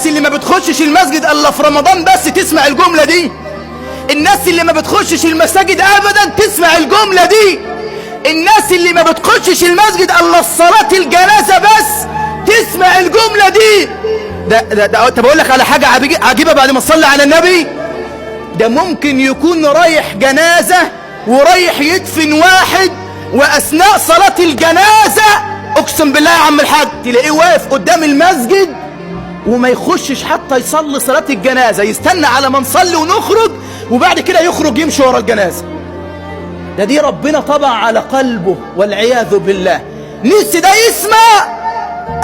الناس اللي ما بتخشش المسجد الا في رمضان بس تسمع الجملة دي. الناس اللي ما بتخشش المساجد ابدا تسمع الجملة دي. الناس اللي ما بتخشش المسجد الا الصلاة الجنازة بس تسمع الجملة دي. طب اقول لك على حاجة عجيبة بعد ما تصلي على النبي. ده ممكن يكون رايح جنازة ورايح يدفن واحد، واثناء صلاة الجنازة اقسم بالله يا عم الحاج تلاقيه واقف قدام المسجد وما يخشش حتى يصلي صلاة الجنازة، يستنى على ما نصلي ونخرج وبعد كده يخرج يمشي ورا الجنازة. دي ربنا طبع على قلبه والعياذ بالله. نفسي ده يسمع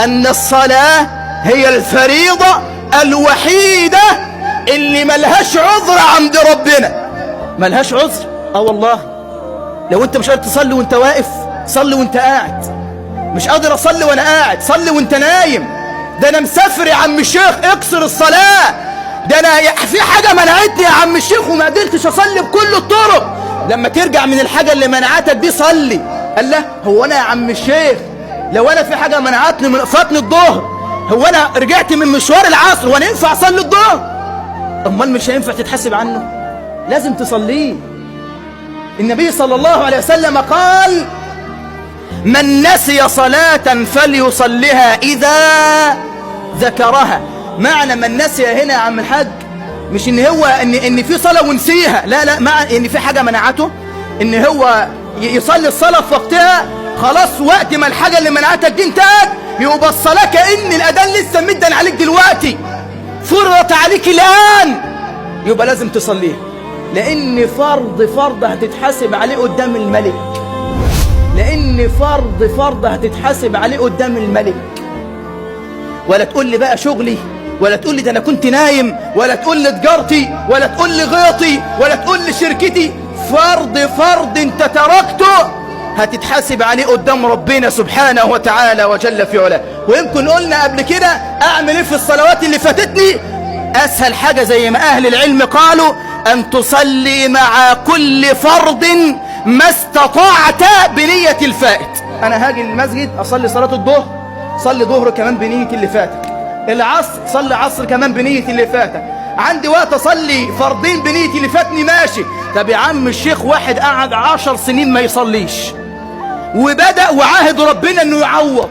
ان الصلاة هي الفريضة الوحيدة اللي ملهاش عذر عند ربنا. ملهاش عذر. والله لو انت مش قادر تصلي وانت واقف صلي وانت قاعد. مش قادر اصلي وانا قاعد صلي وانت نايم. ده انا مسافر يا عم الشيخ اقصر الصلاة. ده انا في حاجة منعتني يا عم الشيخ وما قدرتش اصلي بكل الطرق. لما ترجع من الحاجة اللي منعتك دي صلي. قال له هو انا يا عم الشيخ لو انا في حاجة منعتني من فاتني الظهر، هو انا رجعت من مشوار العصر وانا ينفع اصلي الظهر؟ امال مش هينفع تتحاسب عنه؟ لازم تصليه. النبي صلى الله عليه وسلم قال من نسي صلاة فليصلها إذا ذكرها. معنى من نسي هنا يا عم الحاج مش ان هو ان في صلاة ونسيها، لا معنى ان في حاجة منعته ان هو يصلي الصلاة في وقتها. خلاص وقت ما الحاجة اللي منعتك دي انتهت يبقى الصلاة كأن الأذان لسه مدن عليك دلوقتي، فرضت عليك الآن، يبقى لازم تصليها. لأن فرض هتتحاسب عليه قدام الملك. لأن فرض هتتحاسب عليه قدام الملك. ولا تقول لي بقى شغلي، ولا تقول لي ده أنا كنت نايم، ولا تقول لي تجارتي، ولا تقول لي غيطي، ولا تقول لي شركتي. فرض انت تركته هتتحاسب عليه قدام ربنا سبحانه وتعالى وجل في علاه. ويمكن قلنا قبل كده اعمل ايه في الصلوات اللي فاتتني؟ اسهل حاجة زي ما اهل العلم قالوا ان تصلي مع كل فرض ما استطعت بنية الفائت. انا هاجي المسجد اصلي صلاة الظهر، صلي ظهر كمان بنية اللي فاتك. العصر صلي عصر كمان بنية اللي فاتك. عندي وقت اصلي فرضين بنية اللي فاتني ماشي. طب يا عم الشيخ واحد قعد 10 سنين ما يصليش وبدأ وعاهد ربنا انه يعوض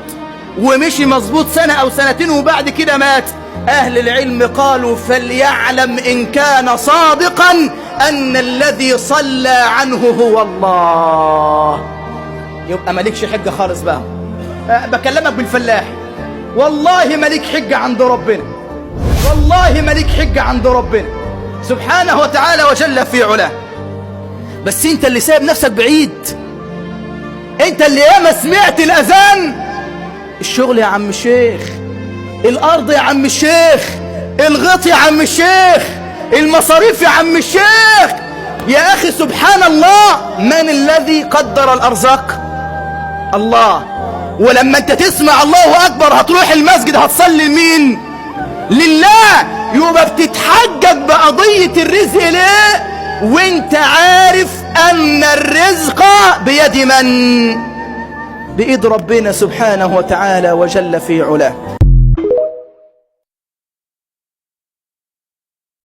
ومشي مظبوط سنة او سنتين وبعد كده مات. اهل العلم قالوا فليعلم ان كان صادقا ان الذي صلى عنه هو الله. يبقى مالكش حجة خالص بقى. بكلمك بالفلاح، والله مالك حجة عند ربنا، والله مالك حجة عند ربنا سبحانه وتعالى وجل في علاه. بس انت اللي سايب نفسك بعيد. انت اللي ياما سمعت الاذان. الشغل يا عم الشيخ، الارض يا عم الشيخ، الغط يا عم الشيخ، المصاريف يا عم الشيخ. يا اخي سبحان الله، من الذي قدر الارزاق؟ الله. ولما انت تسمع الله اكبر هتروح المسجد هتصلي لمين؟ لله. يبقى بتتحجج بقضية الرزق ليه وانت عارف ان الرزق بيد من؟ بإيد ربنا سبحانه وتعالى وجل في علاه.